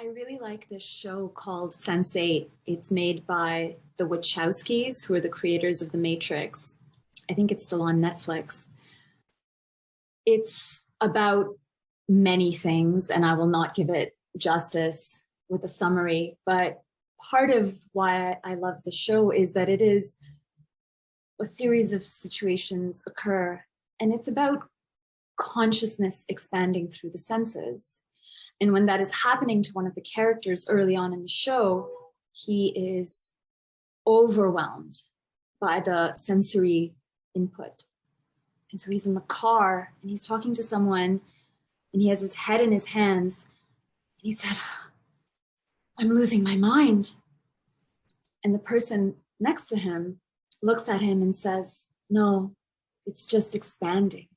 I really like this show called Sense8. It's made by the Wachowskis, who are the creators of The Matrix. I think it's still on Netflix. It's about many things, and I will not give it justice with a summary, but part of why I love the show is that it is a series of situations occur, and it's about consciousness expanding through the senses. And when that is happening to one of the characters early on in the show, he is overwhelmed by the sensory input. And so he's in the car and he's talking to someone and he has his head in his hands. And he said, "I'm losing my mind." And the person next to him looks at him and says, "No, it's just expanding."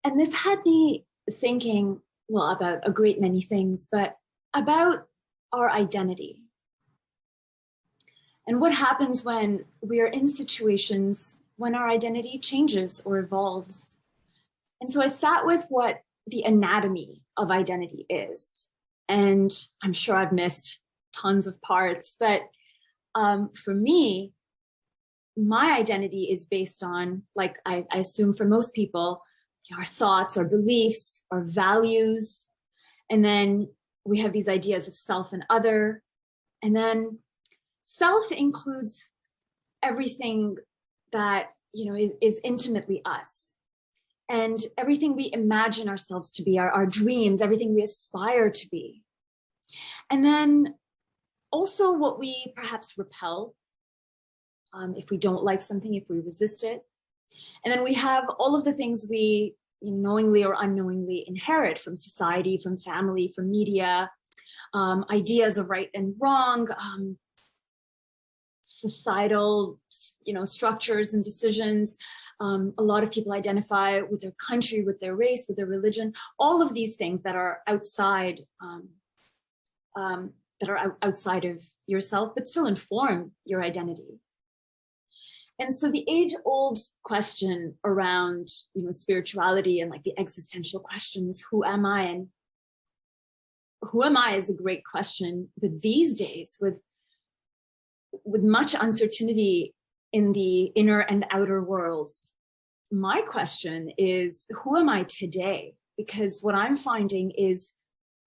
And this had me thinking, well, about a great many things, but about our identity. And what happens when we are in situations when our identity changes or evolves. And so I sat with what the anatomy of identity is. And I'm sure I've missed tons of parts, but for me, my identity is based on, like I assume for most people, our thoughts, our beliefs, our values. And then we have these ideas of self and other. And then self includes everything that, is intimately us. And everything we imagine ourselves to be, our dreams, everything we aspire to be. And then also what we perhaps repel, if we don't like something, if we resist it. And then we have all of the things we knowingly or unknowingly inherit from society, from family, from media, ideas of right and wrong, societal, structures and decisions. A lot of people identify with their country, with their race, with their religion, all of these things that are outside, outside of yourself, but still inform your identity. And so the age-old question around, spirituality and like the existential questions, who am I? And who am I is a great question. But these days, with much uncertainty in the inner and outer worlds, my question is, who am I today? Because what I'm finding is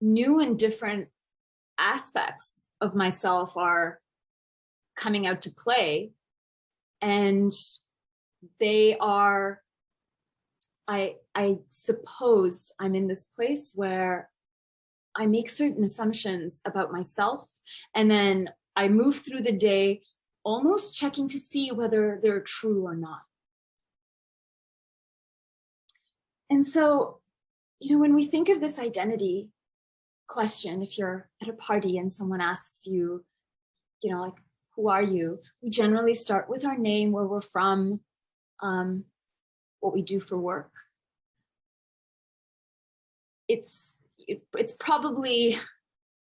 new and different aspects of myself are coming out to play. And they are, I suppose I'm in this place where I make certain assumptions about myself, and then I move through the day almost checking to see whether they're true or not. And so, when we think of this identity question, if you're at a party and someone asks you, like, who are you? We generally start with our name, where we're from, what we do for work. It's probably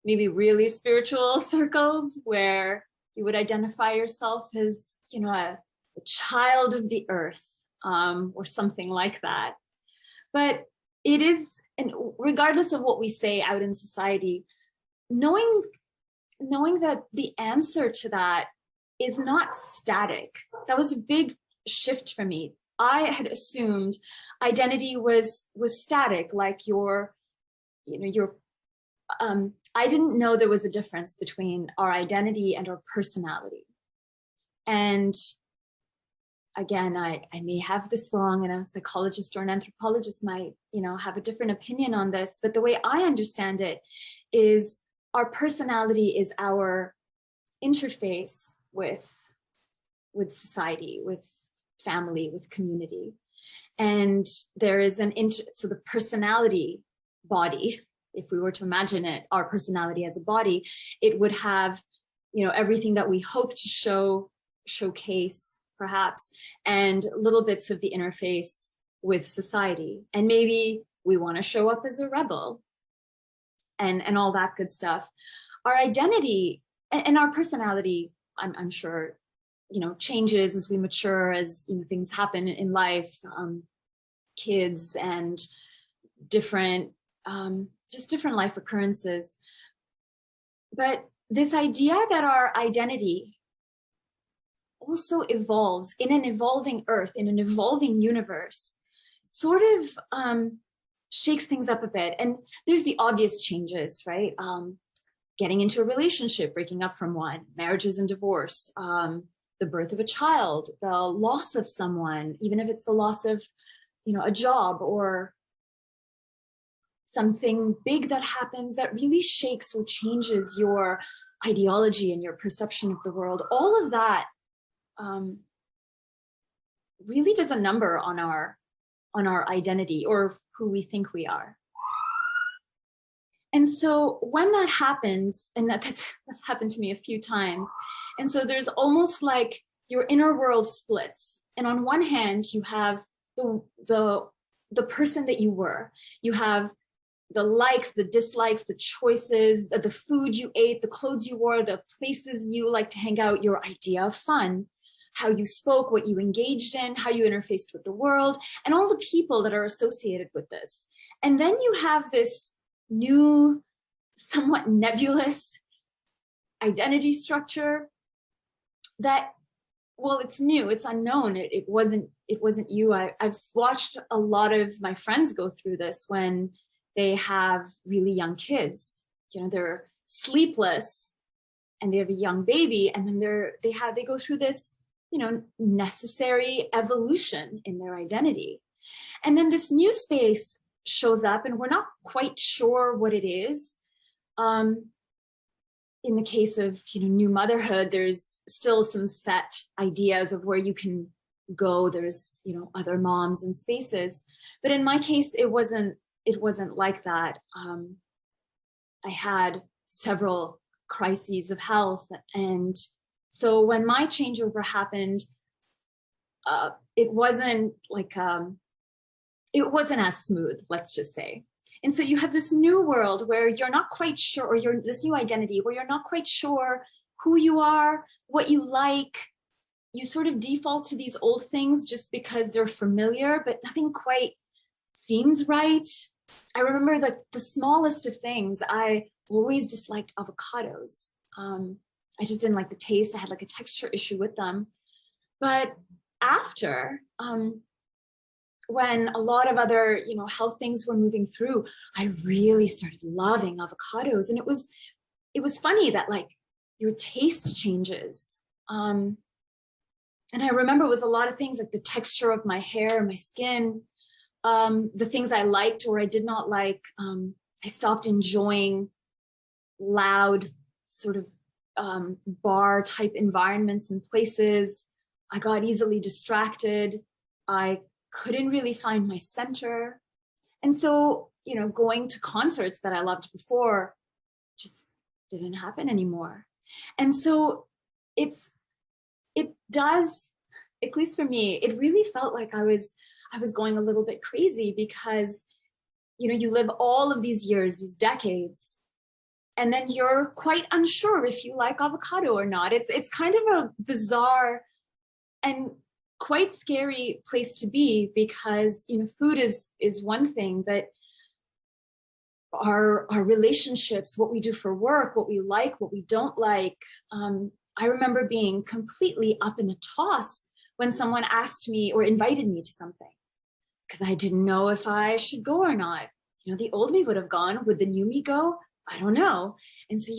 maybe really spiritual circles where you would identify yourself as, a child of the earth, or something like that. But it is, and regardless of what we say out in society, knowing that the answer to that is not static. That was a big shift for me. I had assumed identity was static, like I didn't know there was a difference between our identity and our personality. And again, I may have this wrong, and a psychologist or an anthropologist might, have a different opinion on this, but the way I understand it is our personality is our interface with society, with family, with community. And there is so the personality body, if we were to imagine it, our personality as a body, it would have, everything that we hope to showcase perhaps, and little bits of the interface with society. And maybe we want to show up as a rebel, and all that good stuff. Our identity and our personality, I'm sure, changes as we mature, as things happen in life, kids and different just different life occurrences. But this idea that our identity also evolves in an evolving earth, in an evolving universe, sort of shakes things up a bit. And there's the obvious changes, right? Getting into a relationship, breaking up from one, marriages and divorce, the birth of a child, the loss of someone, even if it's the loss of, a job or something big that happens that really shakes or changes your ideology and your perception of the world. All of that really does a number on our identity or who we think we are. And so when that happens, and that's happened to me a few times, and so there's almost like your inner world splits. And on one hand, you have the person that you were. You have the likes, the dislikes, the choices, the food you ate, the clothes you wore, the places you like to hang out, your idea of fun, how you spoke, what you engaged in, how you interfaced with the world, and all the people that are associated with this. And then you have this new, somewhat nebulous identity structure that, well, it's new, it's unknown. It wasn't you. I've watched a lot of my friends go through this when they have really young kids. They're sleepless and they have a young baby, and then they go through this, necessary evolution in their identity. And then this new space shows up and we're not quite sure what it is. In the case of, new motherhood, there's still some set ideas of where you can go. There's, other moms and spaces. But in my case, it wasn't like that. I had several crises of health. And so when my changeover happened, it wasn't like, it wasn't as smooth, let's just say. And so you have this new world where you're not quite sure, or you're this new identity where you're not quite sure who you are, what you like. You sort of default to these old things just because they're familiar, but nothing quite seems right. I remember that the smallest of things, I always disliked avocados. I just didn't like the taste. I had like a texture issue with them. But after, when a lot of other, health things were moving through, I really started loving avocados. And it was funny that like your taste changes. And I remember it was a lot of things like the texture of my hair, my skin, the things I liked or I did not like. I stopped enjoying loud sort of bar type environments and places. I got easily distracted. I couldn't really find my center. And so, going to concerts that I loved before just didn't happen anymore. And so it does, at least for me, it really felt like I was going a little bit crazy because, you live all of these years, these decades, and then you're quite unsure if you like avocado or not. It's kind of a bizarre and quite scary place to be because, food is one thing, but our relationships, what we do for work, what we like, what we don't like. I remember being completely up in a toss when someone asked me or invited me to something because I didn't know if I should go or not. The old me would have gone. Would the new me go? I don't know. And so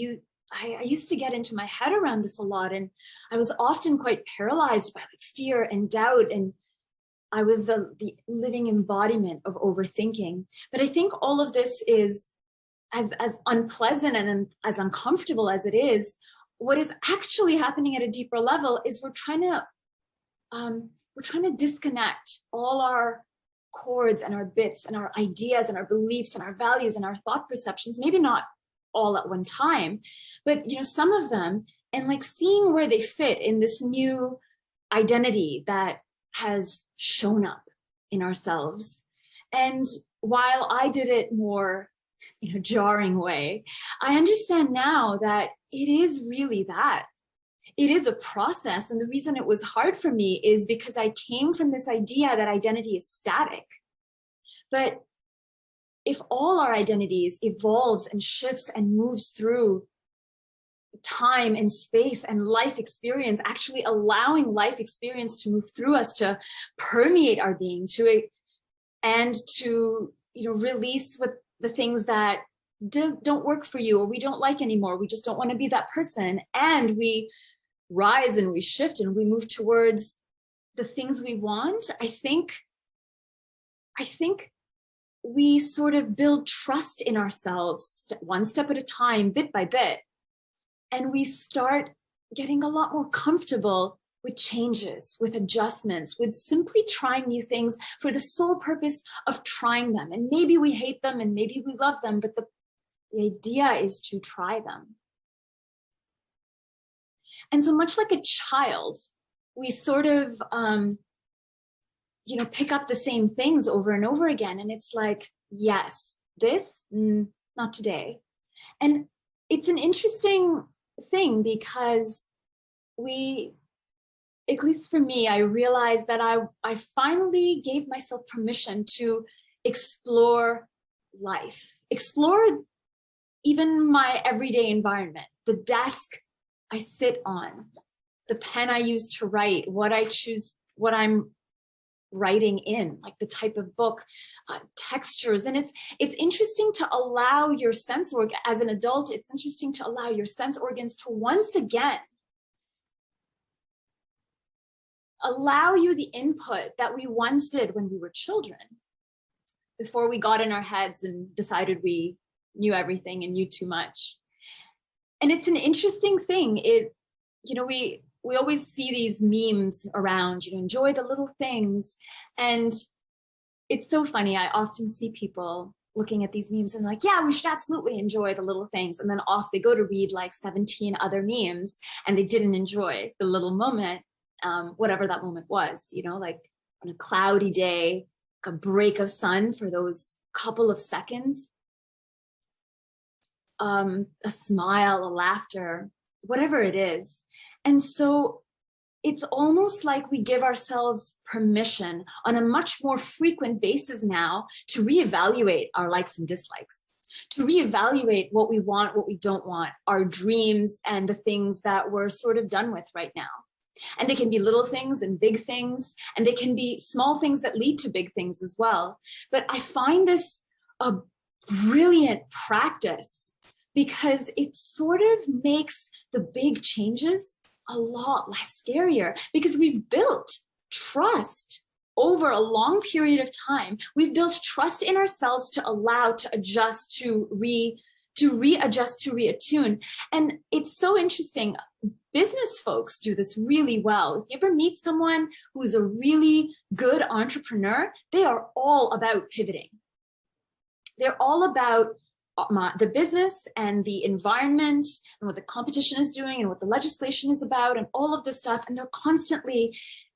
I used to get into my head around this a lot, and I was often quite paralyzed by like fear and doubt, and I was the living embodiment of overthinking. But I think all of this is as unpleasant and as uncomfortable as it is. What is actually happening at a deeper level is we're trying to disconnect all our chords and our bits and our ideas and our beliefs and our values and our thought perceptions, maybe not all at one time, but some of them, and like seeing where they fit in this new identity that has shown up in ourselves. And while I did it more jarring way, I understand now that it is really that. It is a process. And the reason it was hard for me is because I came from this idea that identity is static. But if all our identities evolves and shifts and moves through time and space and life experience, actually allowing life experience to move through us, to permeate our being, and to release what the things that don't work for you or we don't like anymore. We just don't want to be that person, and we rise and we shift and we move towards the things we want. I think we sort of build trust in ourselves, one step at a time, bit by bit. And we start getting a lot more comfortable with changes, with adjustments, with simply trying new things for the sole purpose of trying them. And maybe we hate them and maybe we love them, but the idea is to try them. And so much like a child, we sort of, pick up the same things over and over again. And it's like, yes, this, not today. And it's an interesting thing because at least for me, I realized that I finally gave myself permission to explore life, explore even my everyday environment, the desk I sit on, the pen I use to write, what I choose, what I'm writing in, like the type of book, textures. And it's interesting to allow your sense organ, as an adult, it's interesting to allow your sense organs to once again allow you the input that we once did when we were children, before we got in our heads and decided we knew everything and knew too much. And it's an interesting thing. We always see these memes around, enjoy the little things. And it's so funny. I often see people looking at these memes and like, yeah, we should absolutely enjoy the little things. And then off they go to read like 17 other memes and they didn't enjoy the little moment, whatever that moment was, like on a cloudy day, like a break of sun for those couple of seconds, a smile, a laughter, whatever it is. And so it's almost like we give ourselves permission on a much more frequent basis now to reevaluate our likes and dislikes, to reevaluate what we want, what we don't want, our dreams and the things that we're sort of done with right now. And they can be little things and big things, and they can be small things that lead to big things as well. But I find this a brilliant practice because it sort of makes the big changes a lot less scarier, because we've built trust over a long period of time. We've built trust in ourselves to allow, to adjust, to readjust, to reattune. And it's so interesting. Business folks do this really well. If you ever meet someone who's a really good entrepreneur, they are all about pivoting. They're all about the business and the environment and what the competition is doing and what the legislation is about and all of this stuff. And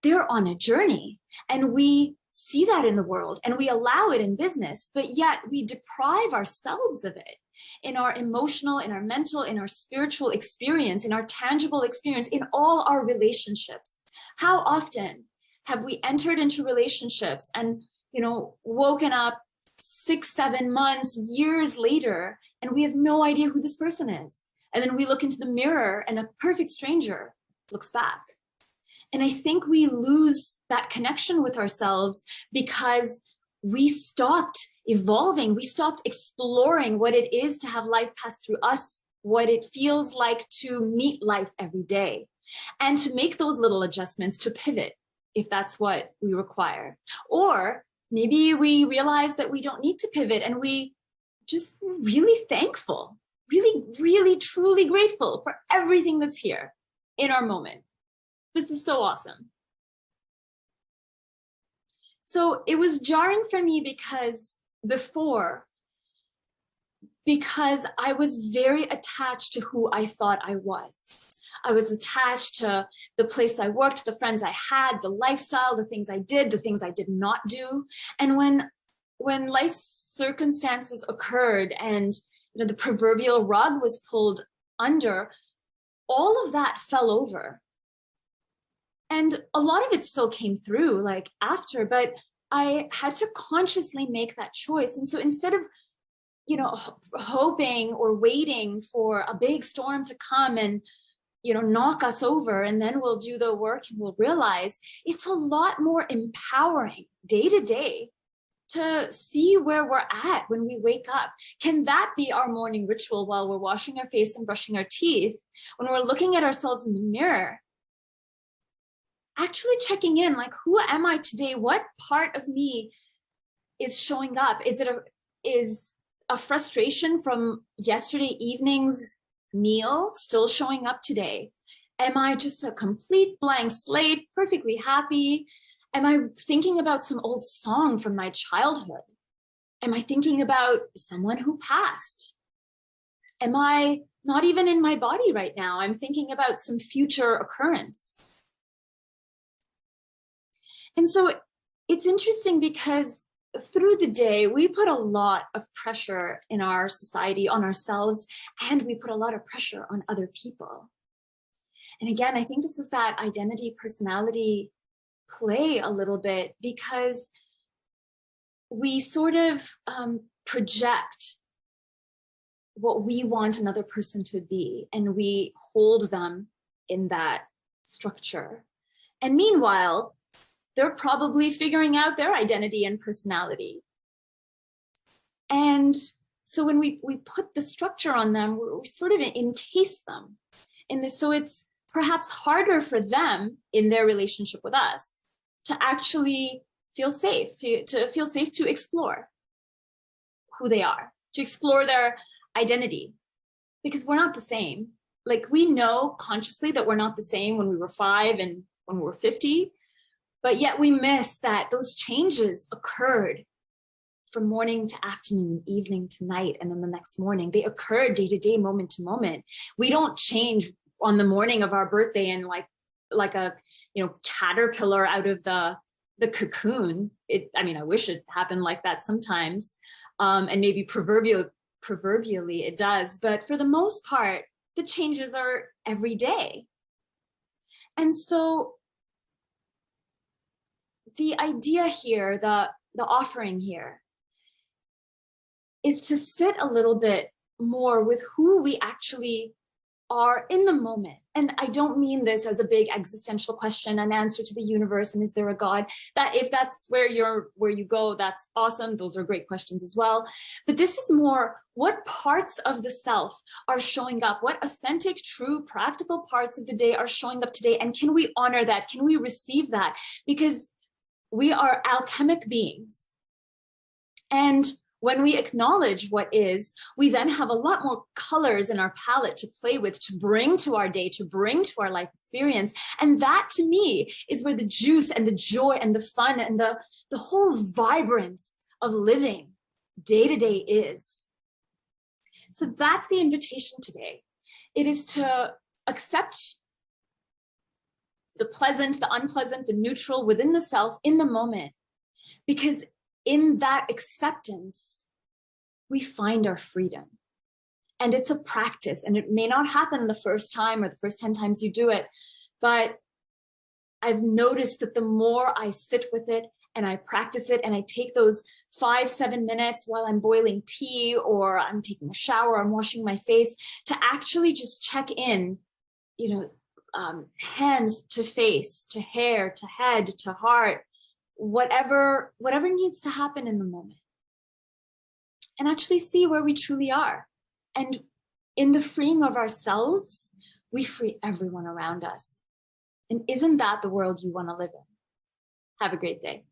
they're on a journey. And we see that in the world and we allow it in business, but yet we deprive ourselves of it in our emotional, in our mental, in our spiritual experience, in our tangible experience, in all our relationships. How often have we entered into relationships and, woken up 6, 7 months, years later, and we have no idea who this person is. And then we look into the mirror and a perfect stranger looks back. And I think we lose that connection with ourselves because we stopped evolving. We stopped exploring what it is to have life pass through us, what it feels like to meet life every day, and to make those little adjustments, to pivot if that's what we require. Or maybe we realize that we don't need to pivot and we just really thankful, really, really, truly grateful for everything that's here in our moment. This is so awesome. So it was jarring for me because I was very attached to who I thought I was. I was attached to the place I worked, the friends I had, the lifestyle, the things I did, the things I did not do. And when life circumstances occurred and the proverbial rug was pulled under, all of that fell over. And a lot of it still came through like after, but I had to consciously make that choice. And so instead of, hoping or waiting for a big storm to come and, knock us over, and then we'll do the work and we'll realize it's a lot more empowering day to day to see where we're at when we wake up. Can that be our morning ritual while we're washing our face and brushing our teeth? When we're looking at ourselves in the mirror, actually checking in, like, who am I today? What part of me is showing up? Is a frustration from yesterday evening's meal still showing up today? Am I just a complete blank slate, perfectly happy? Am I thinking about some old song from my childhood? Am I thinking about someone who passed? Am I not even in my body right now? I'm thinking about some future occurrence. And so it's interesting because through the day, we put a lot of pressure in our society on ourselves, and we put a lot of pressure on other people. And again, I think this is that identity personality play a little bit, because we sort of project what we want another person to be, and we hold them in that structure. And meanwhile, they're probably figuring out their identity and personality. And so when we put the structure on them, we sort of encase them in this. So it's perhaps harder for them in their relationship with us to actually feel safe, to explore who they are, to explore their identity, because we're not the same. Like, we know consciously that we're not the same when we were 5 and when we were 50, but yet we miss that those changes occurred from morning to afternoon, evening to night, and then the next morning. They occur day to day, moment to moment. We don't change on the morning of our birthday and like a caterpillar out of the cocoon. I wish it happened like that sometimes, and maybe proverbially it does, but for the most part, the changes are every day. And so the idea here, the offering here, is to sit a little bit more with who we actually are in the moment. And I don't mean this as a big existential question, an answer to the universe, and is there a God? That if that's where you go, that's awesome. Those are great questions as well. But this is more, what parts of the self are showing up? What authentic, true, practical parts of the day are showing up today? And can we honor that? Can we receive that? Because we are alchemic beings. And when we acknowledge what is, we then have a lot more colors in our palette to play with, to bring to our day, to bring to our life experience. And that, to me, is where the juice and the joy and the fun and the whole vibrance of living day to day is. So that's the invitation today. It is to accept the pleasant, the unpleasant, the neutral within the self in the moment, because in that acceptance, we find our freedom. And it's a practice, and it may not happen the first time or the first 10 times you do it, but I've noticed that the more I sit with it and I practice it, and I take those 5-7 minutes while I'm boiling tea or I'm taking a shower, I'm washing my face, to actually just check in, hands to face, to hair, to head, to heart, whatever needs to happen in the moment, and actually see where we truly are. And in the freeing of ourselves, we free everyone around us. And isn't that the world you want to live in? Have a great day.